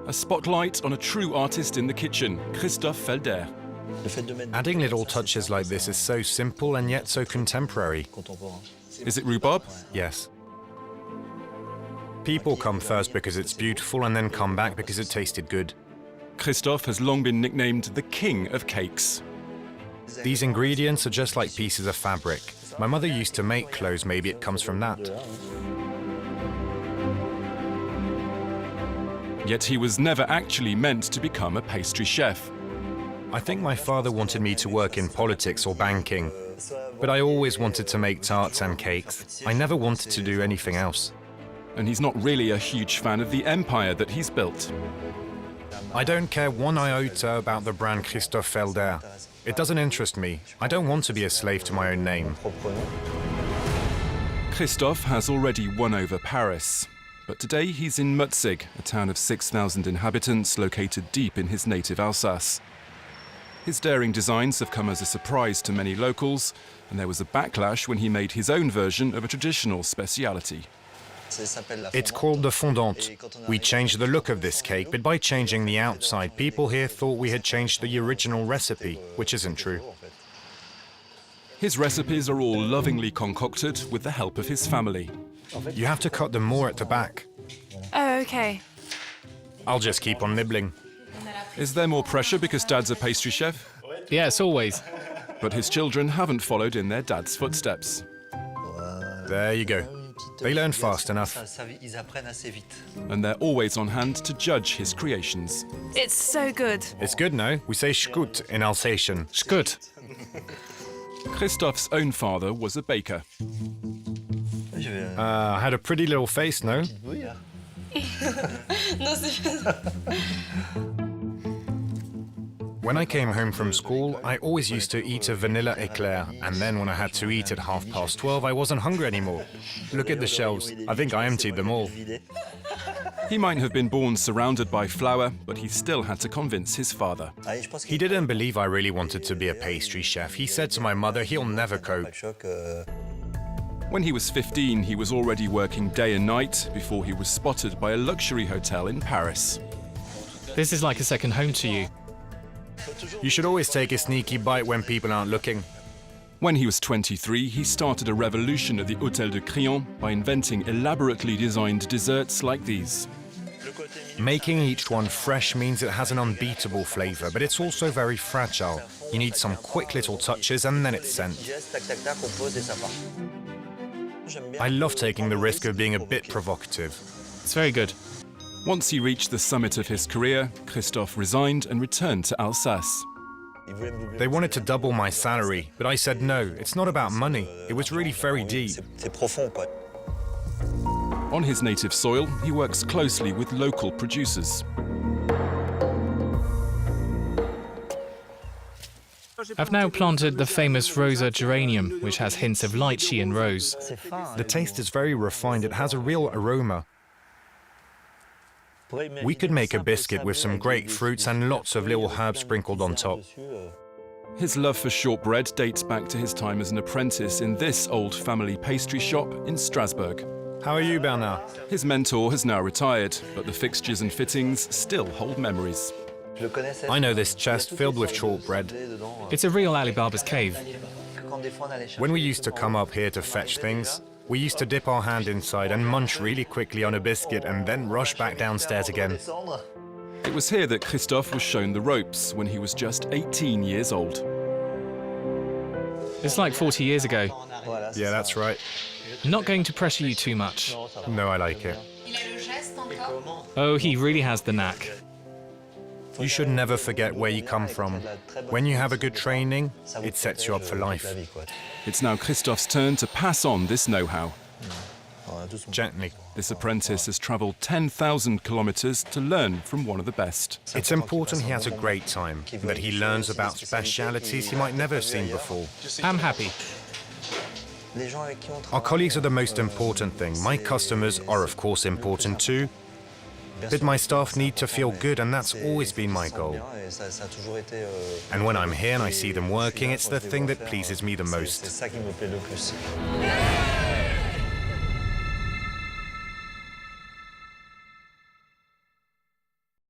A spotlight on a true artist in the kitchen, Christophe Felder. Adding little touches like this is so simple and yet so contemporary. Is it rhubarb? Yes. People come first because it's beautiful and then come back because it tasted good. Christophe has long been nicknamed the king of cakes. These ingredients are just like pieces of fabric. My mother used to make clothes, maybe it comes from that. Yet he was never actually meant to become a pastry chef. I think my father wanted me to work in politics or banking, but I always wanted to make tarts and cakes. I never wanted to do anything else. And he's not really a huge fan of the empire that he's built. I don't care one iota about the brand Christophe Felder. It doesn't interest me. I don't want to be a slave to my own name. Christophe has already won over Paris. But today he's in Mutzig, a town of 6,000 inhabitants located deep in his native Alsace. His daring designs have come as a surprise to many locals, and there was a backlash when he made his own version of a traditional speciality. It's called the fondant. We changed the look of this cake, but by changing the outside, people here thought we had changed the original recipe, which isn't true. His recipes are all lovingly concocted with the help of his family. You have to cut them more at the back. Oh, okay. I'll just keep on nibbling. Is there more pressure because Dad's a pastry chef? Yes, always. But his children haven't followed in their dad's footsteps. There you go. They learn fast enough. And they're always on hand to judge his creations. It's so good. It's good, no? We say "schgut" in Alsatian. Schgut. Christophe's own father was a baker. Had a pretty little face, no? When I came home from school, I always used to eat a vanilla eclair, and then when I had to eat at 12:30, I wasn't hungry anymore. Look at the shelves. I think I emptied them all. He might have been born surrounded by flour, but he still had to convince his father. He didn't believe I really wanted to be a pastry chef. He said to my mother he'll never cope. When he was 15, he was already working day and night before he was spotted by a luxury hotel in Paris. This is like a second home to you. You should always take a sneaky bite when people aren't looking. When he was 23, he started a revolution at the Hôtel de Crillon by inventing elaborately designed desserts like these. Making each one fresh means it has an unbeatable flavor, but it's also very fragile. You need some quick little touches and then it's sent. I love taking the risk of being a bit provocative. It's very good. Once he reached the summit of his career, Christophe resigned and returned to Alsace. They wanted to double my salary, but I said no, it's not about money. It was really very deep. On his native soil, he works closely with local producers. I've now planted the famous Rosa geranium, which has hints of lychee and rose. The taste is very refined, it has a real aroma. We could make a biscuit with some great fruits and lots of little herbs sprinkled on top. His love for shortbread dates back to his time as an apprentice in this old family pastry shop in Strasbourg. How are you, Bernard? His mentor has now retired, but the fixtures and fittings still hold memories. I know this chest filled with shortbread. It's a real Alibaba's cave. When we used to come up here to fetch things, we used to dip our hand inside and munch really quickly on a biscuit and then rush back downstairs again. It was here that Christophe was shown the ropes when he was just 18 years old. It's like 40 years ago. Yeah, that's right. I'm not going to pressure you too much. No, I like it. Oh, he really has the knack. You should never forget where you come from. When you have a good training, it sets you up for life. It's now Christophe's turn to pass on this know-how. Gently. This apprentice has travelled 10,000 kilometres to learn from one of the best. It's important he has a great time, that he learns about specialities he might never have seen before. I'm happy. Our colleagues are the most important thing. My customers are of course important too, but my staff need to feel good, and that's always been my goal. And when I'm here and I see them working, it's the thing that pleases me the most.